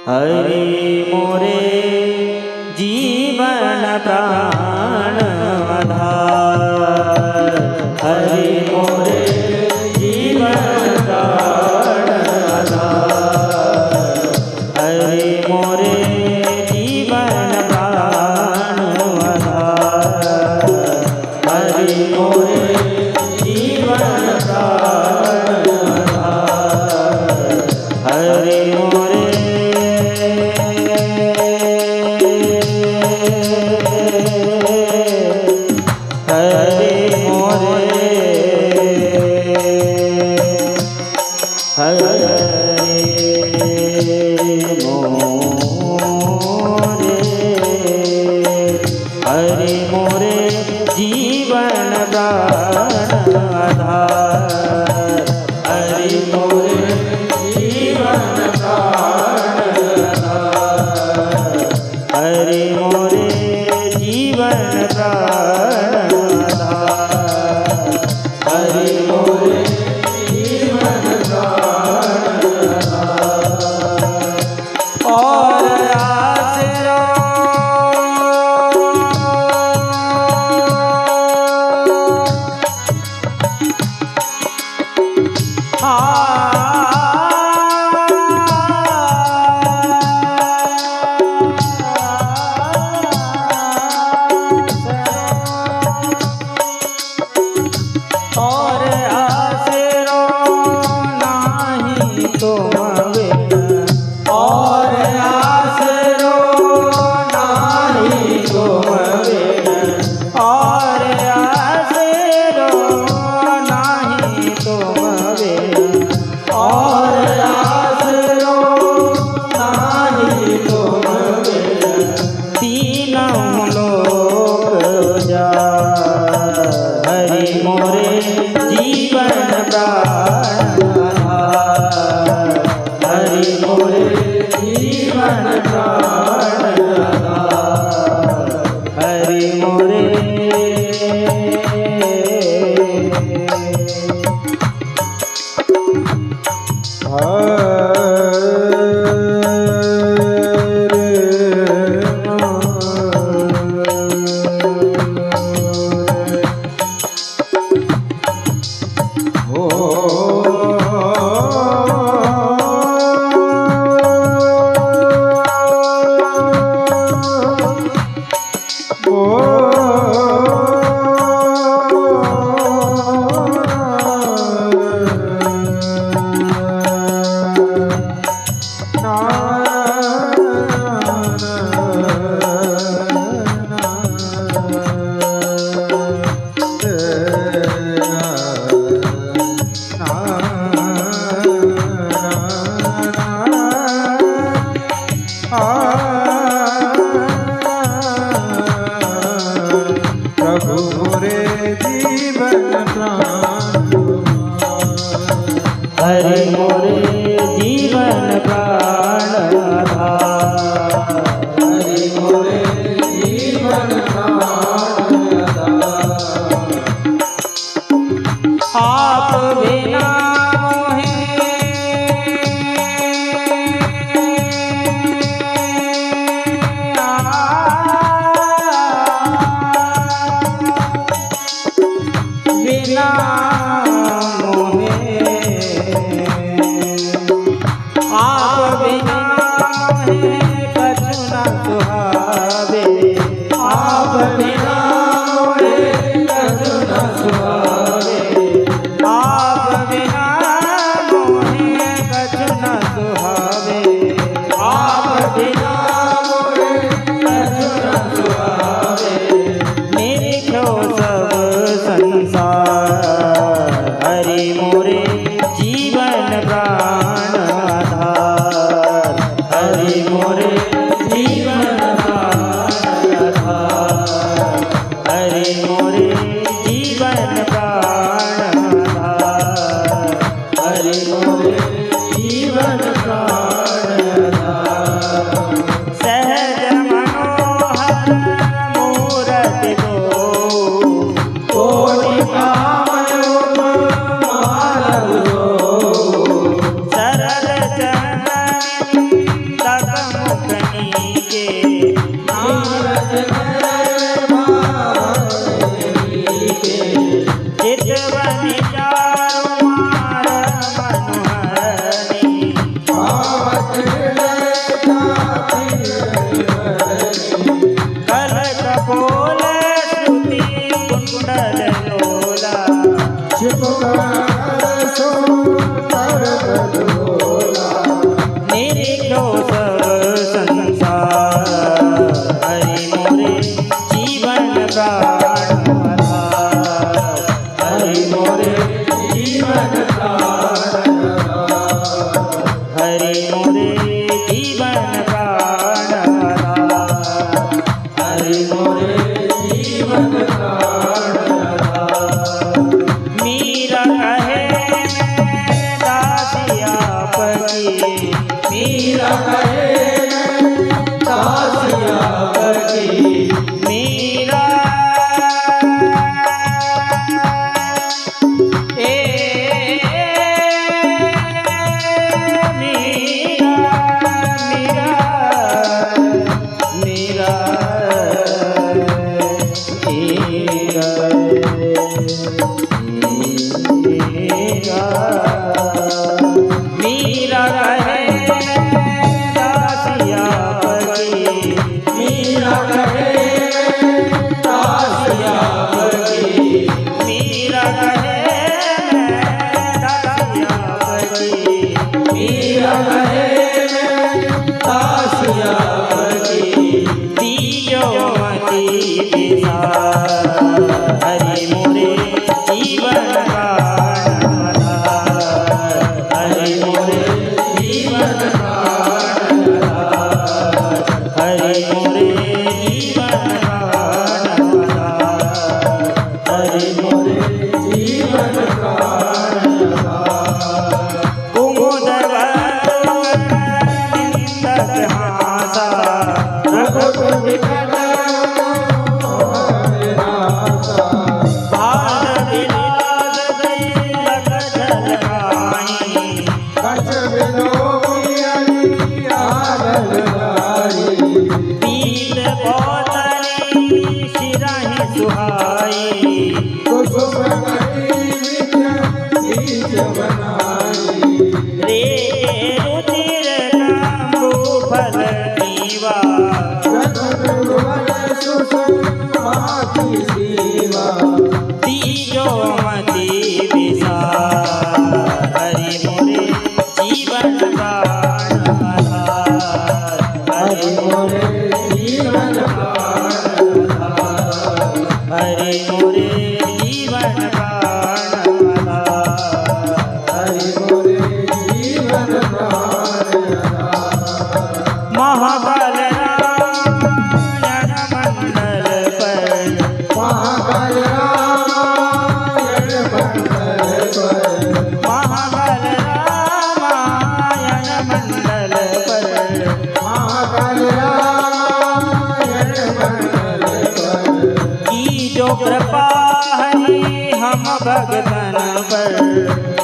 हरि मोरे जीवन प्राण आधार। हरि मोरे जीवन प्राण आधार। हरि मोरे जीवन प्राण आधार। हरि मोरे जीवन प्राण आधार। हरि मोरे हरि मोरे जीवन प्राण आधार। हरि मोरे जीवन प्राण आधार। हरि मोरे जीवन प्राण आधार। हरि मोरे जीवन प्राण आधार। और आसरा और आसरो नाही तुम बिन। और आसरो नाही तुम बिन। और आसरो नाही तुम बिन। और आसरो नाही तुम बिन। तीनों लोक उजाड़। हरि मोरे जीवन प्राण आधार। हरि मोरे जीवन प्राण आधार। हरि मोरे प्रभु मोरे जीवन प्राण। हरि मोरे जीवन प्राण आधार। हरि मोरे जीवन प्राण आधार। आप बिना बिना मोहे। आप बिना मोहे कछु न सुहावे। आप बिना मोहे कछु न सुहावे। आप बिना मोहे कछु न सुहावे। आप बिना मोहे कछु न सुहावे। निरखो सब संसार। हरि मोरे जीवन प्राण आधार। हरि मोरे जीवन प्राण आधार। हरि मोरे जीवन प्राण आधार। हरि मोरे जीवन प्राण आधार। सहज मनोहर मूरति को कोटि सरल चरण तक कल कपोल श्रुति कुंडल लोला निरीक्षो सब संसार हरि मोरे जीवन प्राण आधार हरि मोरे जीवन प्राण हरि मोरे जीवन प्राण आधार हरि मोरे जीवन प्राण आधार मीरा कहे मैं दासिया पकी मीरा कहे दासिया पकी मीरा मीरा कहे दासिया पकी मीरा कहे दासिया पकी मीरा कहे दासिया पकी मीरा कहे दासिया पकी दियो मती विसार हरि मोरे जीवन प्राण आधार हरि मोरे जीवन प्राण आधार हरि मोरे जीवन प्राण आधार हरि मोरे जीवन प्राण आधार कुमुद निंदक हासा रघुकुल विकट दीजो मति विसार हरि मोरे जीवन प्राण आधार हरि मोरे जीवन प्राण आधार हरि मोरे जीवन प्राण आधार हरि मोरे जीवन प्राण आधार महाकाल जो कृपा हरि हम भगतन पर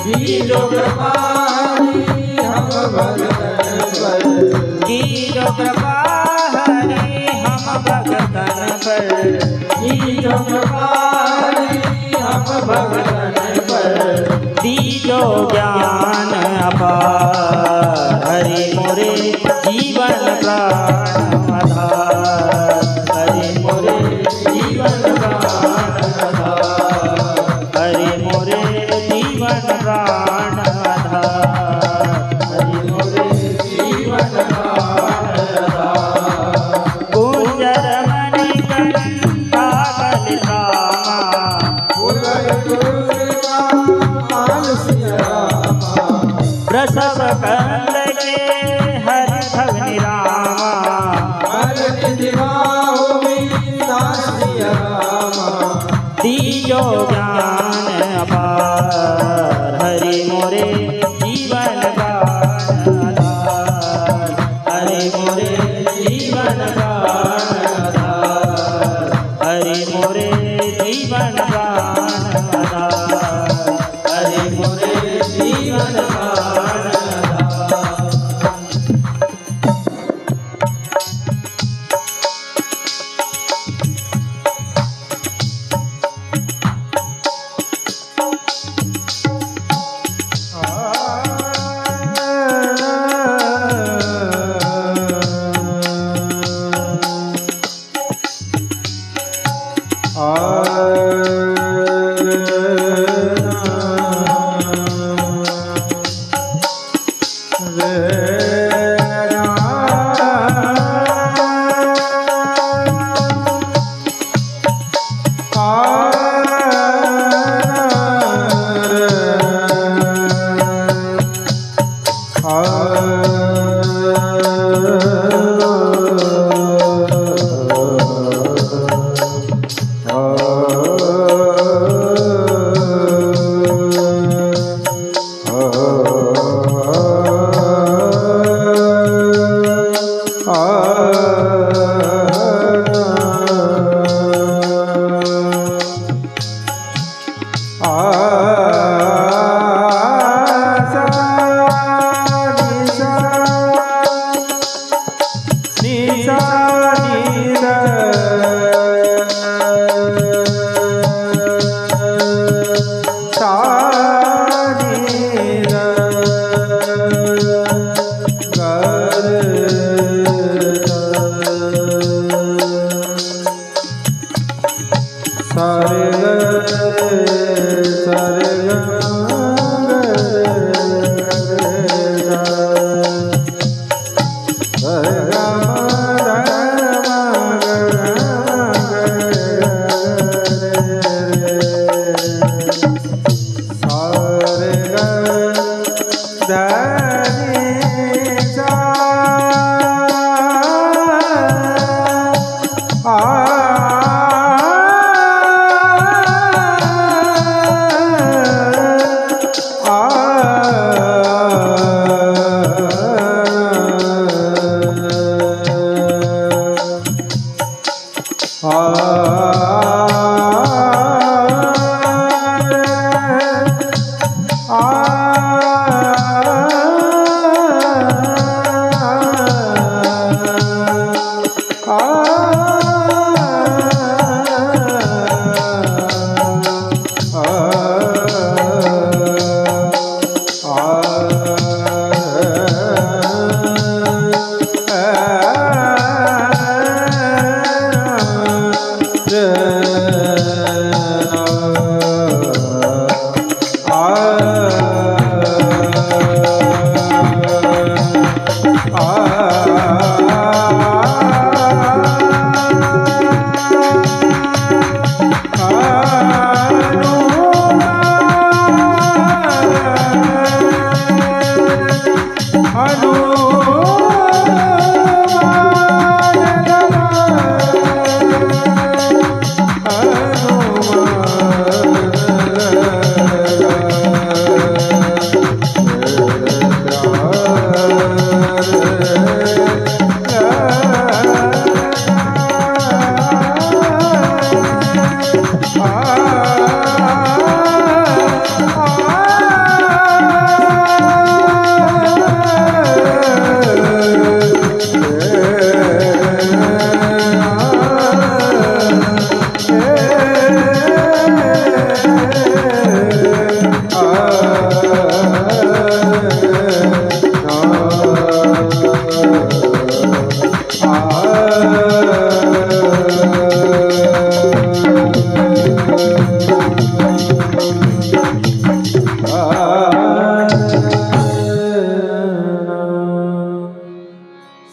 की जो कृपा हरि हम भगतन पर की जो कृपा हरि हम भगतन पर की जो कृपा हरि हम भगतन पर दीजो ज्ञान अपार हरि मोरे जीवन प्राण आधार हरि मोरे जीवन प्राण आधार हरि मोरे जीवन प्राण आधार हरि मोरे जीवन प्राण आधार गुंजर मणि कंठा कलितामा प्रसव कंद के हर भवनि दीजो ज्ञान अपार हरि मोरे जीवन प्राण आधार हरि मोरे जीवन प्राण आधार हरि मोरे जीवन प्राण आधार हरि मोरे जीवन प्राण आधार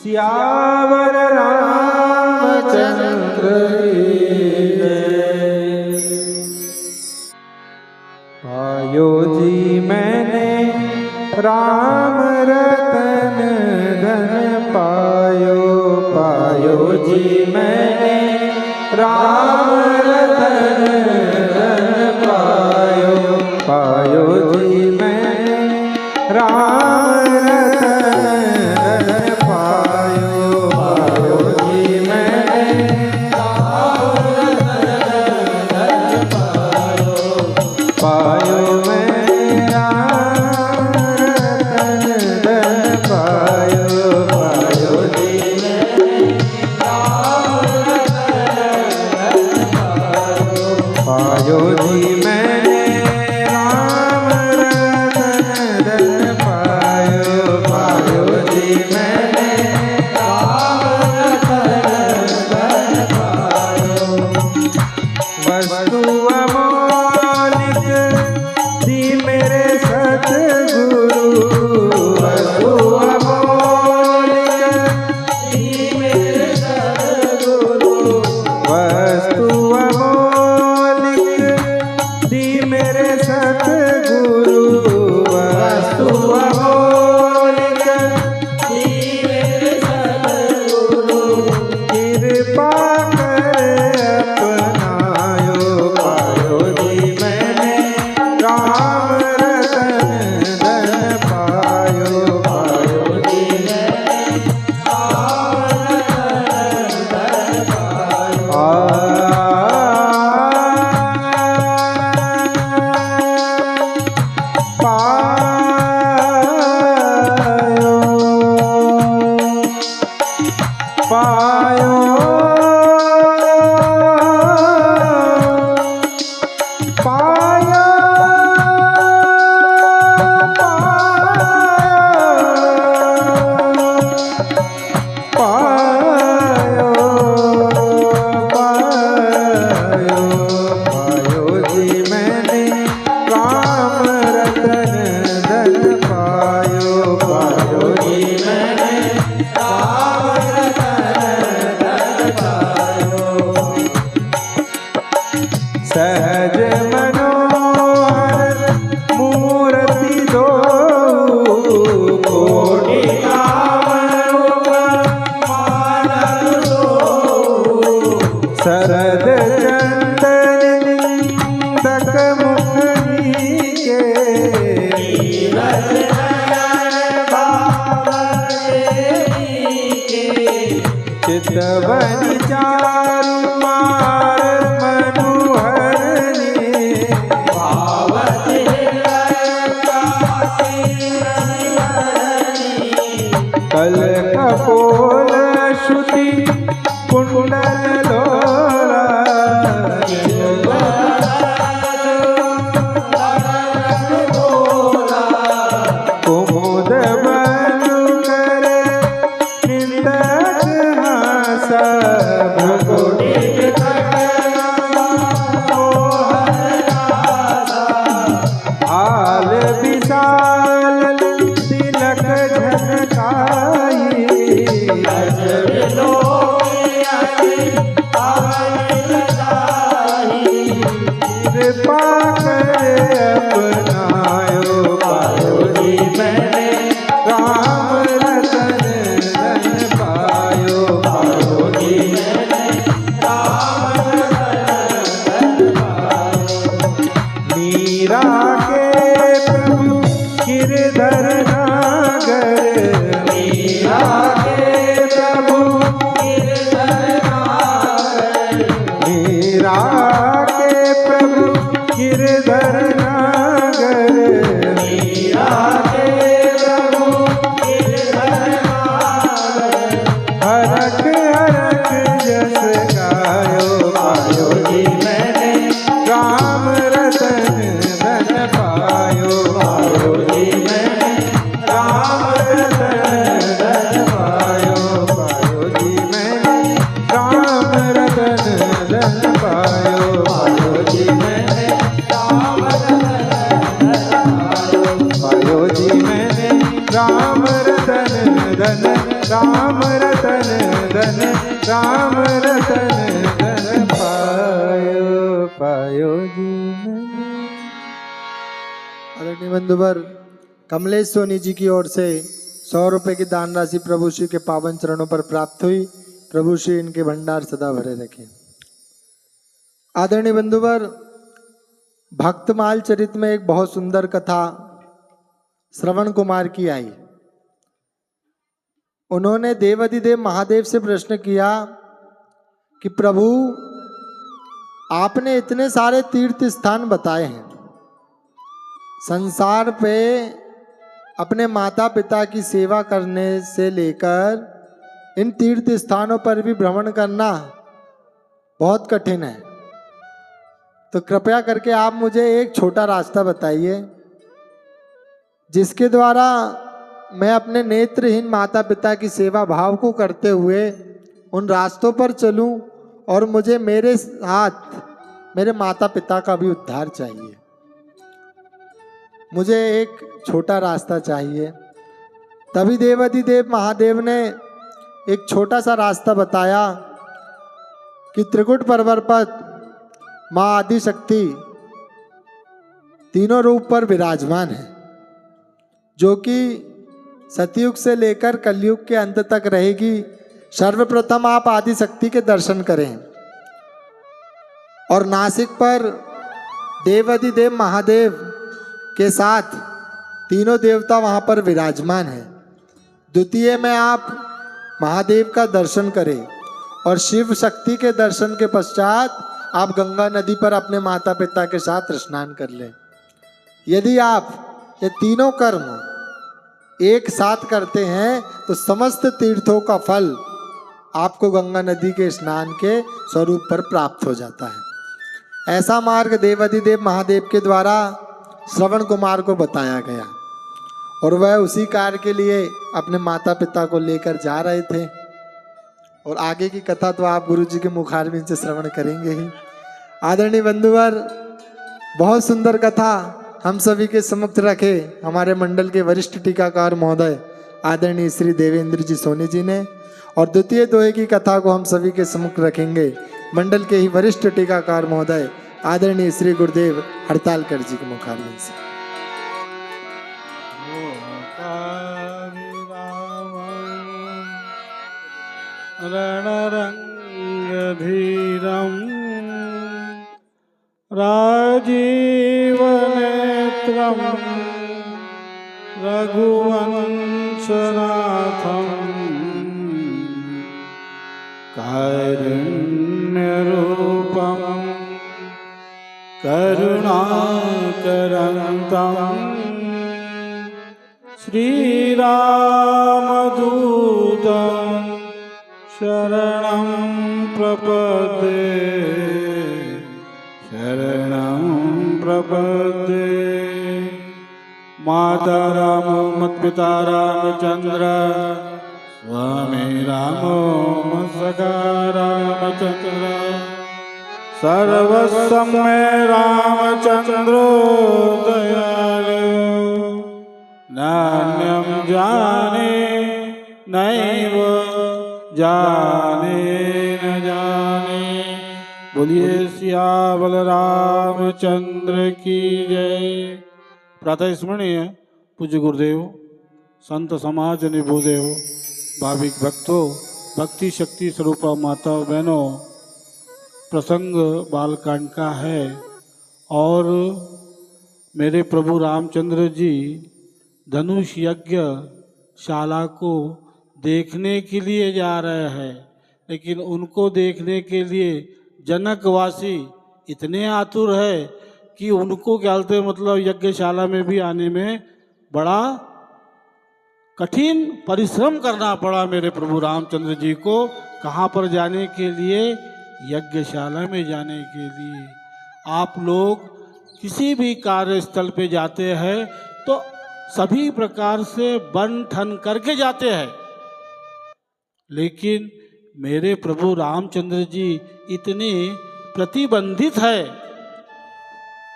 सियावर रामचंद्र की जय। पायो जी मैंने राम रतन धन पायो, पायो जी मैंने राम रतन धन पायो, पायो जी मैंने राम रतन धन पायो, पायो जी मैंने राम रतन धन पायो, पायो मैं राम रतन धन पायो, पायो जी मैंने राम रतन धन पायो, पायो जी मैंने राम पायो पाया पायो पायो पायो जी मैंने राम रतन धन पायो पायो जी मैंने राम रतन धन पायो सहज मनोहर मूर्ति दो कोटि शरद चंदन निंदक मुखनी के चितवन चारु मार मनोहरनी कल कपोल श्रुति कुंडल लोरा कुमुद बनु कर निंदक हासा भ्रुकुटी हाल विशाल तिलक झनकाई कृपा करे अपनायो पायो जी मैंने राम रतन धन पायो पायो जी मैंने राम रतन धन पायो मीरा के प्रभु गिरधर नागर मीरा के प्रभु गिरधर नागर मीरा के प्रभु गिरधर नागर मीरा के प्रभु गिरधर नागर हरक हरक जस गायो पायो जी मैंने राम रतन धन पायो पायो जी मैंने राम रतन धन पायो पायो जी मैंने राम रतन धन पायो पायो जी मैंने राम रतन पायो जी मैंने राम रतन धन राम रतन धन राम रतन धन पायो पायो जी मैंने। आदरणीय बंधुवर, कमलेश सोनी जी की ओर से 100 रुपए की दान राशि प्रभु श्री के पावन चरणों पर प्राप्त हुई। प्रभु श्री इनके भंडार सदा भरे रखें। आदरणीय बंधुवर, भक्तमाल चरित में एक बहुत सुंदर कथा श्रवण कुमार की आई। उन्होंने देवाधिदेव महादेव से प्रश्न किया कि प्रभु, आपने इतने सारे तीर्थ स्थान बताए हैं, संसार पे अपने माता पिता की सेवा करने से लेकर इन तीर्थ स्थानों पर भी भ्रमण करना बहुत कठिन है, तो कृपया करके आप मुझे एक छोटा रास्ता बताइए जिसके द्वारा मैं अपने नेत्रहीन माता पिता की सेवा भाव को करते हुए उन रास्तों पर चलूं और मुझे मेरे साथ मेरे माता पिता का भी उद्धार चाहिए। मुझे एक छोटा रास्ता चाहिए। तभी देवाधिदेव महादेव ने एक छोटा सा रास्ता बताया कि त्रिकुट पर्वत पर माँ आदिशक्ति तीनों रूप पर विराजमान है, जो कि सतयुग से लेकर कलयुग के अंत तक रहेगी। सर्वप्रथम आप आदिशक्ति के दर्शन करें और नासिक पर देवाधिदेव महादेव के साथ तीनों देवता वहाँ पर विराजमान हैं। द्वितीय में आप महादेव का दर्शन करें और शिव शक्ति के दर्शन के पश्चात आप गंगा नदी पर अपने माता पिता के साथ स्नान कर लें। यदि आप ये तीनों कर्म एक साथ करते हैं तो समस्त तीर्थों का फल आपको गंगा नदी के स्नान के स्वरूप पर प्राप्त हो जाता है। ऐसा मार्ग देवाधिदेव महादेव के द्वारा श्रवण कुमार को बताया गया और वह उसी कार्य के लिए अपने माता पिता को लेकर जा रहे थे। और आगे की कथा तो आप गुरु जी के मुखारबिंद से श्रवण करेंगे ही। आदरणीय बंधुवर, बहुत सुंदर कथा हम सभी के समक्ष रखे हमारे मंडल के वरिष्ठ टीकाकार महोदय आदरणीय श्री देवेंद्र जी सोनी जी ने, और द्वितीय दोहे की कथा को हम सभी के सम्मुख रखेंगे मंडल के ही वरिष्ठ टीकाकार महोदय आदरणीय श्री गुरुदेव हड़तालकर जी के मुखारबिंद से। रणरंगधीरं राजीवनेत्रं रघुवंशनाथं कारुण्यरूपं करुणाकरन्तं श्रीरामदूतं शरणं प्रपद्ये माता राम मत्पिता रामचंद्र स्वामी रामो मत्सखा रामचंद्र सर्वस्व में रामचंद्रो दयालु नान्यं जाने नैव जाने न जाने। बोलिए सियावल रामचंद्र की जय। प्रातः स्मरणीय पूज्य गुरुदेव संत समाज निभूदेव भाविक भक्तों, भक्ति शक्ति स्वरूपा माता बहनों, प्रसंग बालकांड का है और मेरे प्रभु रामचंद्र जी धनुष यज्ञ शाला को देखने के लिए जा रहे हैं, लेकिन उनको देखने के लिए जनकवासी इतने आतुर है कि उनको क्या बोलते मतलब यज्ञशाला में भी आने में बड़ा कठिन परिश्रम करना पड़ा मेरे प्रभु रामचंद्र जी को। कहाँ पर जाने के लिए? यज्ञशाला में जाने के लिए। आप लोग किसी भी कार्यस्थल पे जाते हैं तो सभी प्रकार से बन ठन करके जाते हैं, लेकिन मेरे प्रभु रामचंद्र जी इतने प्रतिबंधित है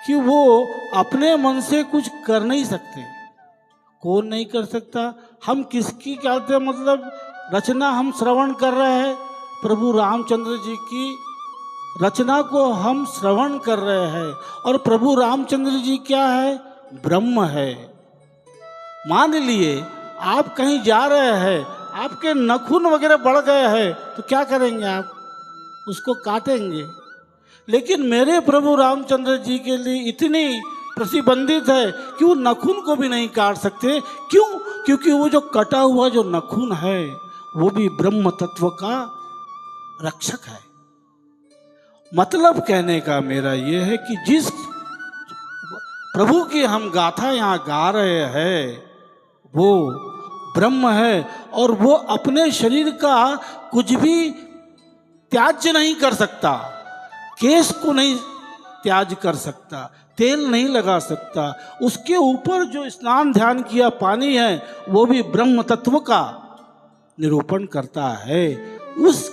कि वो अपने मन से कुछ कर नहीं सकते। कौन नहीं कर सकता? हम किसकी कहते हैं मतलब रचना हम श्रवण कर रहे हैं, प्रभु रामचंद्र जी की रचना को हम श्रवण कर रहे हैं। और प्रभु रामचंद्र जी क्या है? ब्रह्म है। मान लिए आप कहीं जा रहे हैं, आपके नखून वगैरह बढ़ गए हैं तो क्या करेंगे? आप उसको काटेंगे। लेकिन मेरे प्रभु रामचंद्र जी के लिए इतनी प्रतिबंधित है कि वो नखून को भी नहीं काट सकते। क्यों? क्योंकि वो जो कटा हुआ जो नखून है वो भी ब्रह्म तत्व का रक्षक है। मतलब कहने का मेरा ये है कि जिस प्रभु की हम गाथा यहाँ गा रहे हैं वो ब्रह्म है और वो अपने शरीर का कुछ भी त्याज्य नहीं कर सकता। केश को नहीं त्याज कर सकता, तेल नहीं लगा सकता। उसके ऊपर जो स्नान ध्यान किया पानी है वो भी ब्रह्म तत्व का निरूपण करता है। उस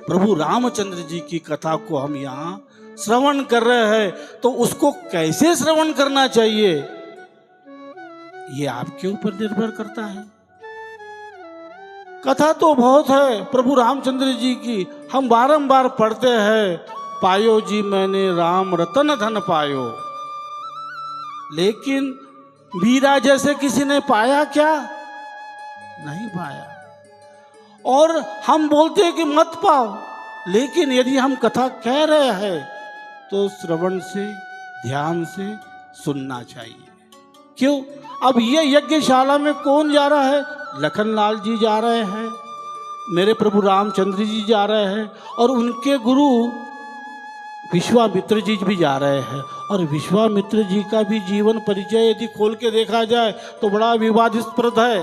प्रभु रामचंद्र जी की कथा को हम यहाँ श्रवण कर रहे हैं, तो उसको कैसे श्रवण करना चाहिए ये आपके ऊपर निर्भर करता है। कथा तो बहुत है प्रभु रामचंद्र जी की, हम बारंबार पढ़ते हैं, पायो जी मैंने राम रतन धन पायो। लेकिन वीरा जैसे किसी ने पाया क्या? नहीं पाया। और हम बोलते हैं कि मत पाओ, लेकिन यदि हम कथा कह रहे हैं तो श्रवण से ध्यान से सुनना चाहिए। क्यों? अब ये यज्ञशाला में कौन जा रहा है? लखनलाल जी जा रहे हैं, मेरे प्रभु रामचंद्र जी जा रहे हैं और उनके गुरु विश्वामित्र जी भी जा रहे हैं। और विश्वामित्र जी का भी जीवन परिचय यदि खोल के देखा जाए तो बड़ा विवादास्पद है।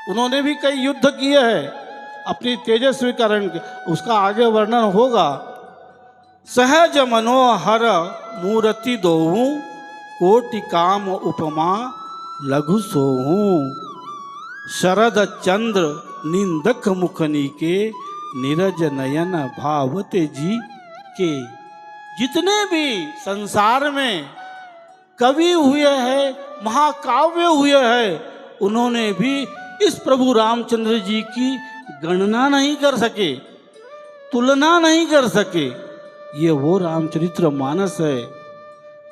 उन्होंने भी कई युद्ध किए हैं, अपनी तेजस्वी कारण उसका आगे वर्णन होगा। सहज मनोहर मूर्ति दोहूं, कोटि काम उपमा लघु सोहूं। शरद चंद्र निंदक मुखनी के, नीरज नयन भावते जी के। जितने भी संसार में कवि हुए हैं, महाकाव्य हुए हैं, उन्होंने भी इस प्रभु रामचंद्र जी की गणना नहीं कर सके, तुलना नहीं कर सके। ये वो रामचरित्र मानस है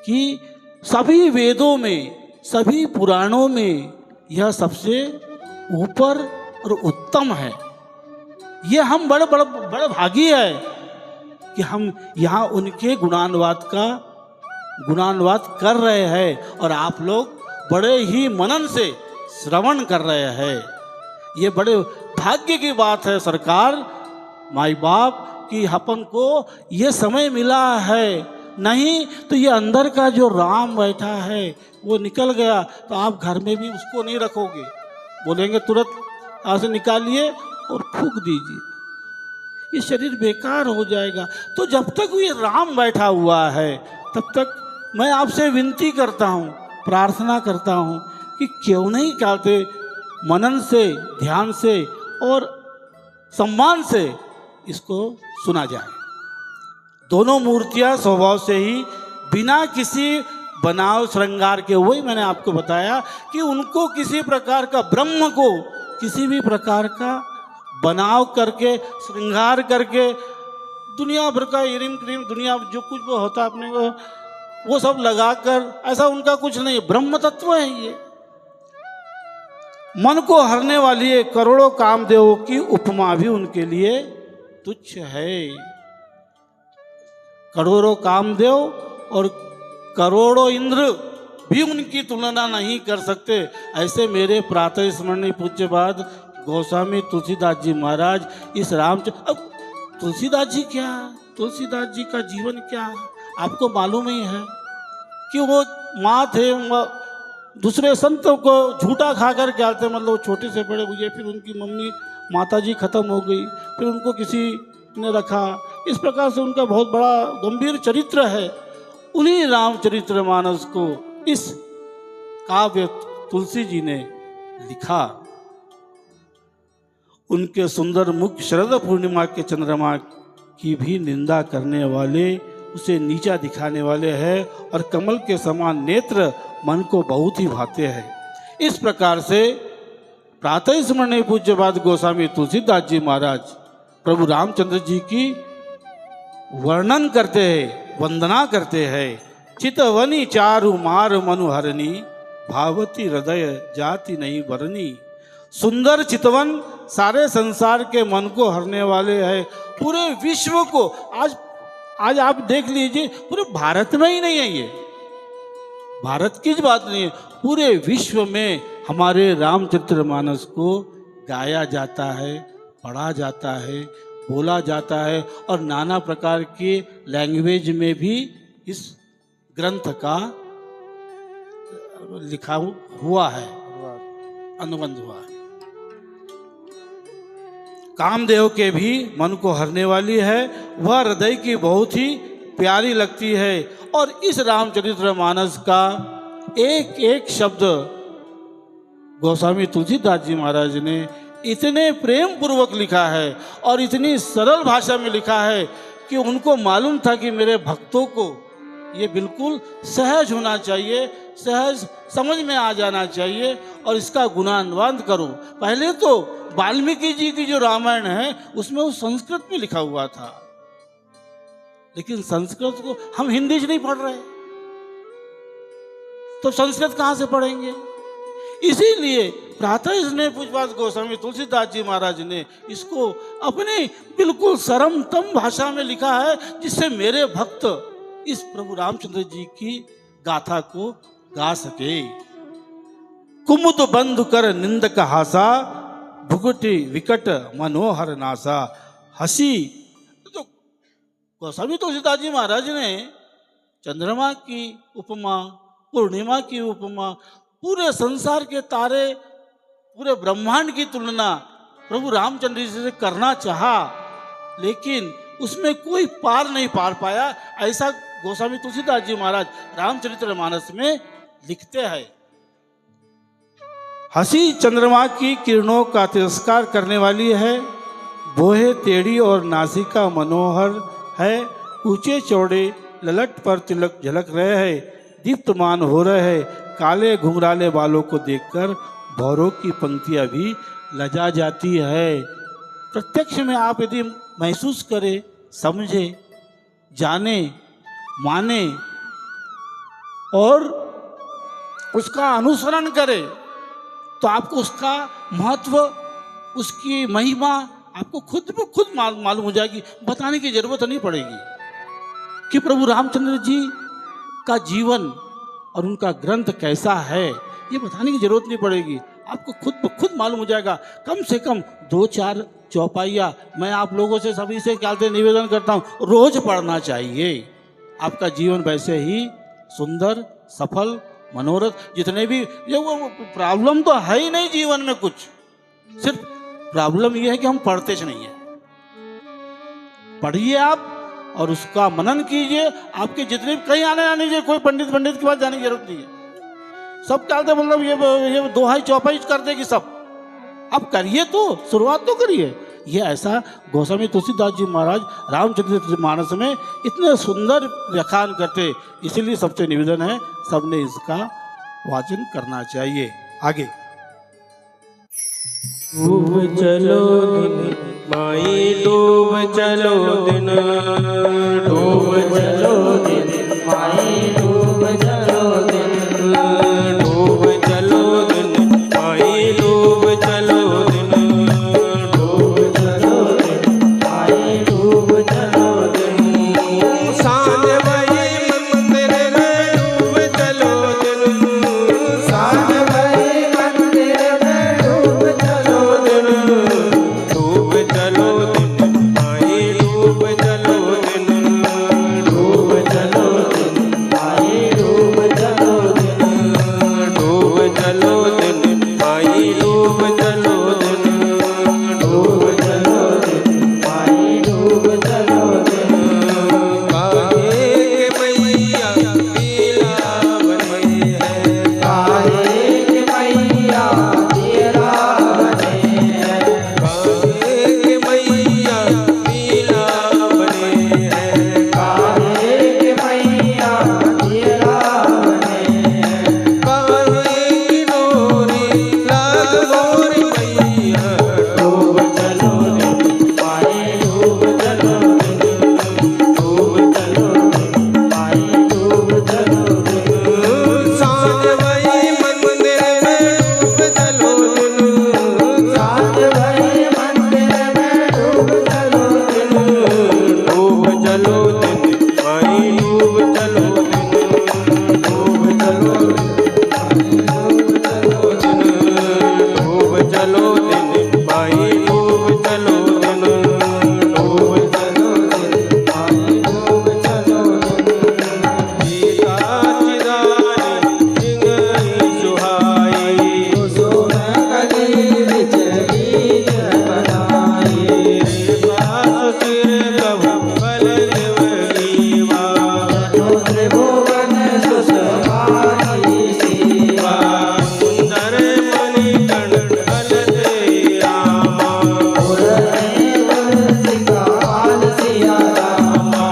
कि सभी वेदों में, सभी पुराणों में यह सबसे ऊपर और उत्तम है। ये हम बड़े भागी है कि हम यहाँ उनके गुणानुवाद कर रहे हैं और आप लोग बड़े ही मनन से श्रवण कर रहे हैं। ये बड़े भाग्य की बात है सरकार, माई बाप, कि अपन को ये समय मिला है। नहीं तो ये अंदर का जो राम बैठा है वो निकल गया तो आप घर में भी उसको नहीं रखोगे, बोलेंगे तुरंत यहाँ से निकालिए और फूंक दीजिए, ये शरीर बेकार हो जाएगा। तो जब तक ये राम बैठा हुआ है तब तक मैं आपसे विनती करता हूँ, प्रार्थना करता हूँ कि क्यों नहीं कहते मनन से, ध्यान से और सम्मान से इसको सुना जाए। दोनों मूर्तियाँ स्वभाव से ही बिना किसी बनाव श्रृंगार के, वही मैंने आपको बताया कि उनको किसी प्रकार का, ब्रह्म को किसी भी प्रकार का बनाव करके, श्रृंगार करके, दुनिया भर का इरिम क्रीम, दुनिया जो कुछ वो होता है अपने को वो सब लगाकर, ऐसा उनका कुछ नहीं। ब्रह्म तत्व है ये। मन को हरने वाली करोड़ों कामदेवों की उपमा भी उनके लिए तुच्छ है। करोड़ों कामदेव और करोड़ों इंद्र भी उनकी तुलना नहीं कर सकते। ऐसे मेरे प्रातः स्मरणीय पूज्यपाद गोस्वामी तुलसीदास जी महाराज इस अब तुलसीदास जी क्या, तुलसीदास जी का जीवन क्या आपको मालूम ही है कि वो माँ थे, दूसरे संतों को झूठा खा कर क्या थे, मतलब छोटे से बड़े हुए, फिर उनकी मम्मी माता जी खत्म हो गई, फिर उनको किसी ने रखा। इस प्रकार से उनका बहुत बड़ा गंभीर चरित्र है। उन्हीं रामचरितमानस को इस काव्य तुलसी जी ने लिखा। उनके सुंदर मुख शरद पूर्णिमा के चंद्रमा की भी निंदा करने वाले, उसे नीचा दिखाने वाले हैं और कमल के समान नेत्र मन को बहुत ही भाते हैं। इस प्रकार से प्रातः स्मरणीय पूज्यपाद गोस्वामी तुलसीदास जी महाराज प्रभु रामचंद्र जी की वर्णन करते हैं, वंदना करते हैं। चितवनी चारु मार मनुहरनी, भावती हृदय जाति नहीं बरनी। सुंदर चितवन सारे संसार के मन को हरने वाले हैं। पूरे विश्व को आज आप देख लीजिए, पूरे भारत में ही नहीं है, ये भारत की बात नहीं है, पूरे विश्व में हमारे रामचरितमानस को गाया जाता है, पढ़ा जाता है, बोला जाता है और नाना प्रकार के लैंग्वेज में भी इस ग्रंथ का लिखा हुआ है, अनुबंध हुआ है। कामदेव के भी मन को हरने वाली है, वह हृदय की बहुत ही प्यारी लगती है। और इस रामचरितमानस का एक एक शब्द गोस्वामी तुलसीदास जी महाराज ने इतने प्रेम पूर्वक लिखा है और इतनी सरल भाषा में लिखा है कि उनको मालूम था कि मेरे भक्तों को ये बिल्कुल सहज होना चाहिए, सहज समझ में आ जाना चाहिए और इसका गुणानुवाद करो। पहले तो वाल्मीकि जी की जो रामायण है उसमें वो संस्कृत में लिखा हुआ था, लेकिन संस्कृत को हम हिंदी से नहीं पढ़ रहे, तो संस्कृत कहाँ से पढ़ेंगे? इसीलिए प्रातः स्मरणीय पूज्यपाद गोस्वामी तुलसीदास जी महाराज ने इसको अपनी बिल्कुल सरलतम भाषा में लिखा है, जिससे मेरे भक्त इस प्रभु रामचंद्र जी की गाथा को गा सके। कुमुद बंधु कर निंदक हासा, भुगटी विकट मनोहर नासा। हंसी तो गोस्वामी तुलसीदास जी महाराज ने चंद्रमा की उपमा, पूर्णिमा की उपमा, पूरे संसार के तारे, पूरे ब्रह्मांड की तुलना प्रभु रामचंद्र जी से करना चाहा, लेकिन उसमें कोई पार नहीं पार पाया। ऐसा गोस्वामी तुलसीदास जी महाराज रामचरितमानस में लिखते हैं। हंसी चंद्रमा की किरणों का तिरस्कार करने वाली है, बोहे टेढ़ी और नासिका मनोहर है, ऊंचे चौड़े ललट पर तिलक झलक रहे हैं, दीप्तमान हो रहे हैं, काले घुंघराले बालों को देखकर भौरों की पंक्तियां भी लजा जाती है। प्रत्यक्ष में आप यदि महसूस करें, समझे, जाने, माने और उसका अनुसरण करें तो आपको उसका महत्व, उसकी महिमा आपको खुद ब खुद मालूम हो जाएगी। बताने की जरूरत नहीं पड़ेगी कि प्रभु रामचंद्र जी का जीवन और उनका ग्रंथ कैसा है, ये बताने की जरूरत नहीं पड़ेगी। आपको खुद ब खुद मालूम हो जाएगा। कम से कम 2-4 चौपाइया मैं आप लोगों से सभी से क्या निवेदन करता हूँ, रोज पढ़ना चाहिए। आपका जीवन वैसे ही सुंदर, सफल, मनोरथ, जितने भी ये वो प्रॉब्लम तो है ही नहीं जीवन में कुछ, सिर्फ प्रॉब्लम ये है कि हम पढ़ते नहीं है। पढ़िए आप और उसका मनन कीजिए। आपके जितने भी कहीं आने जाने कोई पंडित के पास जाने की जरूरत नहीं है। सब क्या होता है, मतलब ये दोहाई चौपाई कर देगी सब। आप करिए तो, शुरुआत तो करिए। ये ऐसा गोस्वामी तुलसीदास जी महाराज रामचरितमानस में इतने सुंदर व्याख्यान करते, इसीलिए सबसे निवेदन है सबने इसका वाचन करना चाहिए। आगे डूब चलो दिन माई, डूब चलो दिन, डूब चलो दिन माई, डूब चलो दिन, डूब चलो दिन माई, डूब चलो दिन, डूब चलो दिन माई, डूब चलो दिन। सांझ भई मंदिर में डूब चलो दिन, सांझ भई मंदिर में डूब चलो दिन, डूब चलो दिन माई, डूब चलो दिन, डूब चलो दिन माई, डूब चलो दिन, डूब चलो दिन माई, डूब चलो दिन, डूब चलो दिन माई, डूब चलो दिन। काहे के मैया पीला बने है, काहे के मैया तेरा बने है, काहे के मैया पीला बने है, काहे के मैया तेरा बने है, काहे की डोरी लाग गोरी मैया, डूब चलो दिन माई, डूब चलो दिन, डूब चलो दिन माई, डूब चलो दिन। सांझ भई मंदिर में डूब चलो दिन, सांझ भई मंदिर में डूब चलो दिन, डूब चलो दिन माई, डूब चलो दिन, डूब चलो दिन माई, डूब चलो दिन, डूब चलो दिन माई, डूब चलो दिन, डूब चलो दिन माई, डूब चलो दिन। सीता चिरानी जिंगई सुहाई, सोन कली बिच बीज बनाई, बास सिर कब बल देवलीवा, त्रिभुवन सुसभाई सेवा, सुंदर मणि कण बल दे रामा, सिकाल सिया रामा,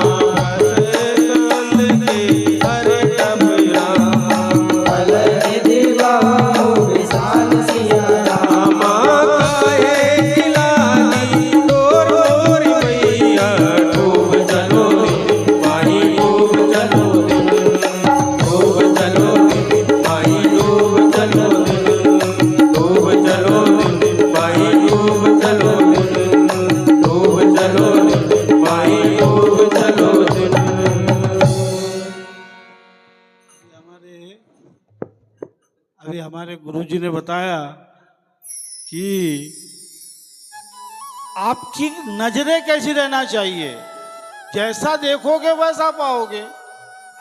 कंद के हर टब रामा, बल निधि बाहु विशाल सिया रामा, काहे की लागी डोर डोरी मैया, डूब चलो दिन माही, डूब चलो दिन, डूब चलो दिन माही, डूब चलो दिन, डूब चलो दिन माही, डूब चलो दिन, डूब चलो दिन माही, डूब चलो दिन। अभी हमारे गुरुजी ने बताया कि आपकी नजरें कैसी रहना चाहिए, जैसा देखोगे वैसा पाओगे,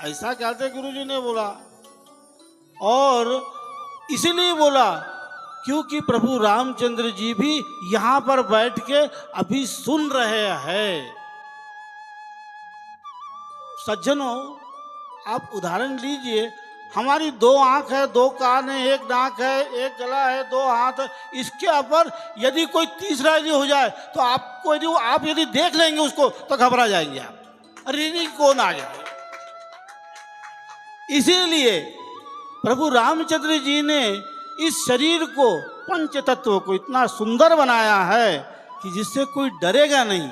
ऐसा कहते गुरुजी ने बोला। और इसीलिए बोला क्योंकि प्रभु रामचंद्र जी भी यहाँ पर बैठ के अभी सुन रहे हैं। सज्जनों, आप उदाहरण लीजिए, हमारी 2 आंख है, 2 कान है, 1 नाक है, 1 गला है, 2 हाथ है, इसके ऊपर यदि कोई तीसरा यदि हो जाए तो आपको यदि आप यदि देख लेंगे उसको तो घबरा जाएंगे आप, अरे ये कौन आ गया। इसीलिए प्रभु रामचंद्र जी ने इस शरीर को, पंच तत्व को इतना सुंदर बनाया है कि जिससे कोई डरेगा नहीं,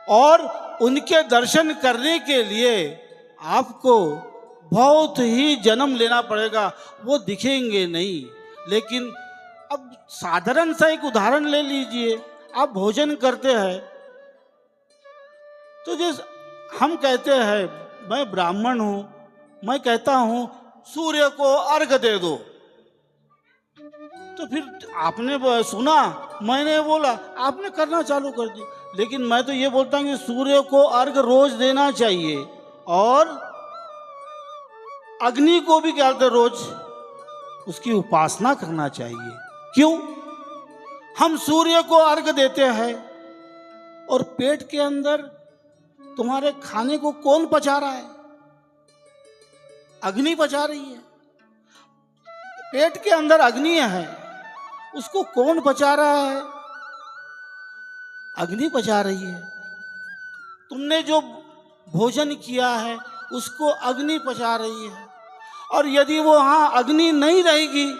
और उनके दर्शन करने के लिए आपको बहुत ही जन्म लेना पड़ेगा, वो दिखेंगे नहीं। लेकिन अब साधारण सा एक उदाहरण ले लीजिए, आप भोजन करते हैं तो जैसे हम कहते हैं, मैं ब्राह्मण हूं, मैं कहता हूं सूर्य को अर्घ दे दो, तो फिर आपने सुना, मैंने बोला, आपने करना चालू कर दिया। लेकिन मैं तो ये बोलता हूँ कि सूर्य को अर्घ रोज देना चाहिए, और अग्नि को भी क्या कहते रोज उसकी उपासना करना चाहिए। क्यों? हम सूर्य को अर्घ देते हैं और पेट के अंदर तुम्हारे खाने को कौन पचा रहा है? अग्नि पचा रही है। पेट के अंदर अग्नि है, उसको कौन पचा रहा है? अग्नि पचा रही है। तुमने जो भोजन किया है उसको अग्नि पचा रही है। और यदि वो वहां अग्नि नहीं रहेगी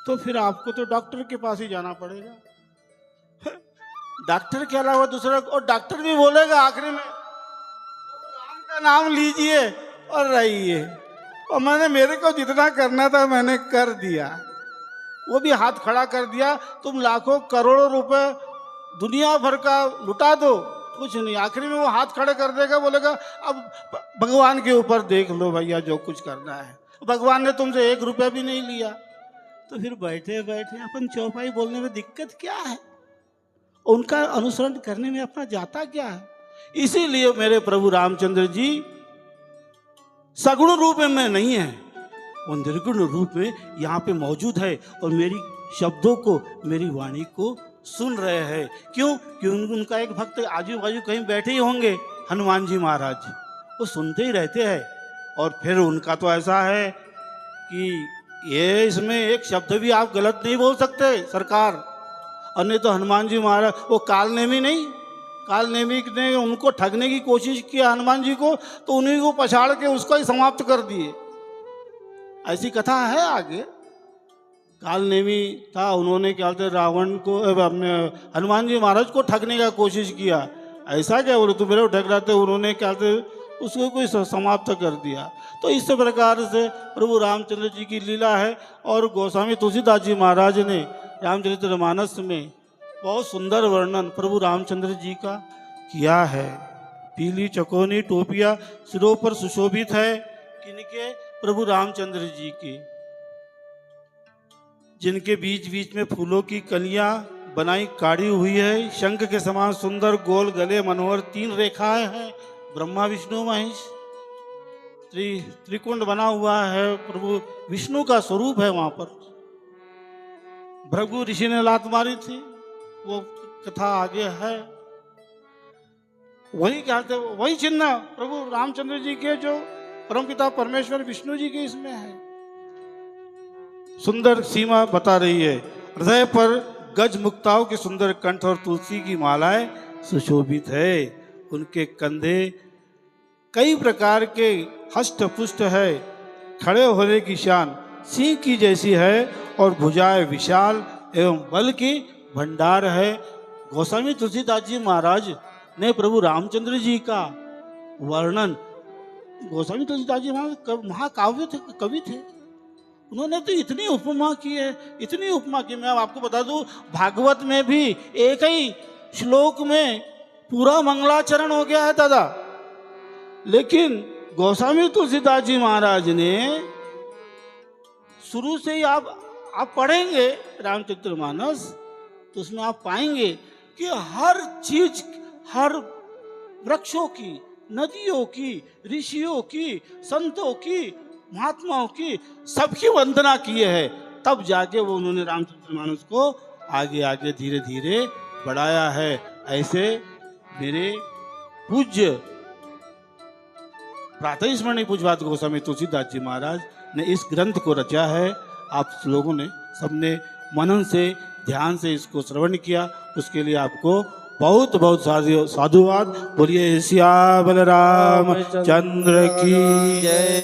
तो फिर आपको तो डॉक्टर के पास ही जाना पड़ेगा। डॉक्टर के अलावा दूसरा, और डॉक्टर भी बोलेगा आखिरी में राम का नाम लीजिए और रहिए। और मैंने, मेरे को जितना करना था मैंने कर दिया, वो भी हाथ खड़ा कर दिया। तुम लाखों करोड़ों रुपए दुनिया भर का लुटा दो, कुछ नहीं, आखिरी में वो हाथ खड़े कर देगा, बोलेगा अब भगवान के ऊपर देख लो भैया जो कुछ करना है। भगवान ने तुमसे 1 रुपया भी नहीं लिया, तो फिर बैठे बैठे अपन चौपाई बोलने में दिक्कत क्या है? उनका अनुसरण करने में अपना जाता क्या है? इसीलिए मेरे प्रभु रामचंद्र जी सगुण रूप में नहीं है, वो निर्गुण रूप में यहाँ पे मौजूद है और मेरी शब्दों को, मेरी वाणी को सुन रहे हैं। क्यों? क्योंकि उनका एक भक्त आजू बाजू कहीं बैठे ही होंगे, हनुमान जी महाराज, वो सुनते ही रहते हैं। और फिर उनका तो ऐसा है कि ये इसमें एक शब्द भी आप गलत नहीं बोल सकते सरकार। और नहीं तो हनुमान जी महाराज, वो कालनेमी नहीं, कालनेमी ने उनको ठगने की कोशिश किया हनुमान जी को, तो उन्हीं को पछाड़ के उसको ही समाप्त कर दिए। ऐसी कथा है आगे। कालनेमी था, उन्होंने क्या बोलते रावण को, अपने हनुमान जी महाराज को ठगने का कोशिश किया। ऐसा क्या बोले, तुम मेरे को ठग रहे थे, उन्होंने क्या बोलते उसको कोई समाप्त कर दिया। तो इस प्रकार से प्रभु रामचंद्र जी की लीला है। और गोस्वामी तुलसीदास जी महाराज ने रामचरितमानस में बहुत सुंदर वर्णन प्रभु रामचंद्र जी का किया है। पीली चकोनी टोपियाँ सिरों पर सुशोभित है, किनके? प्रभु रामचंद्र जी के, जिनके बीच बीच में फूलों की कलियां बनाई काढ़ी हुई है। शंख के समान सुंदर गोल गले मनोहर 3 रेखाएं हैं। ब्रह्मा विष्णु महेश त्रिकुंड बना हुआ है। प्रभु विष्णु का स्वरूप है वहां पर। भृगु ऋषि ने लात मारी थी, वो कथा आगे है। वही क्या, वही चिन्ह प्रभु रामचंद्र जी के जो परमपिता परमेश्वर विष्णु जी के इसमें है। सुंदर सीमा बता रही है। हृदय पर गज मुक्ताओं के सुंदर कंठ और तुलसी की मालाएं सुशोभित है। उनके कंधे कई प्रकार के हष्ट पुष्ट है। खड़े होने की शान सिंह की जैसी है और भुजाएं विशाल एवं बल की भंडार है। गोस्वामी तुलसीदास जी महाराज ने प्रभु रामचंद्र जी का वर्णन, गोस्वामी तुलसीदास जी महाराज महाकाव्य थे, कवि थे। उन्होंने तो इतनी उपमा की है, इतनी उपमा की। मैं आपको बता दूं, भागवत में भी एक ही श्लोक में पूरा मंगलाचरण हो गया है दादा। लेकिन गोस्वामी तुलसीदास जी महाराज ने शुरू से ही, आप पढ़ेंगे रामचरितमानस तो उसमें आप पाएंगे कि हर चीज, हर वृक्षों की, नदियों की, ऋषियों की, संतों की, महात्माओं की, सबकी वंदना किए है। तब जाके वो उन्होंने रामचरितमानस को आगे आगे धीरे धीरे बढ़ाया है। ऐसे मेरे पूज्य प्रातः स्मरणीय पूज्यपाद गोस्वामी तुलसीदास जी महाराज ने इस ग्रंथ को रचा है। आप लोगों ने सबने मनन से ध्यान से इसको श्रवण किया, उसके लिए आपको बहुत बहुत साधुवाद। बोलिए श्याम बलराम चंद्र की जय।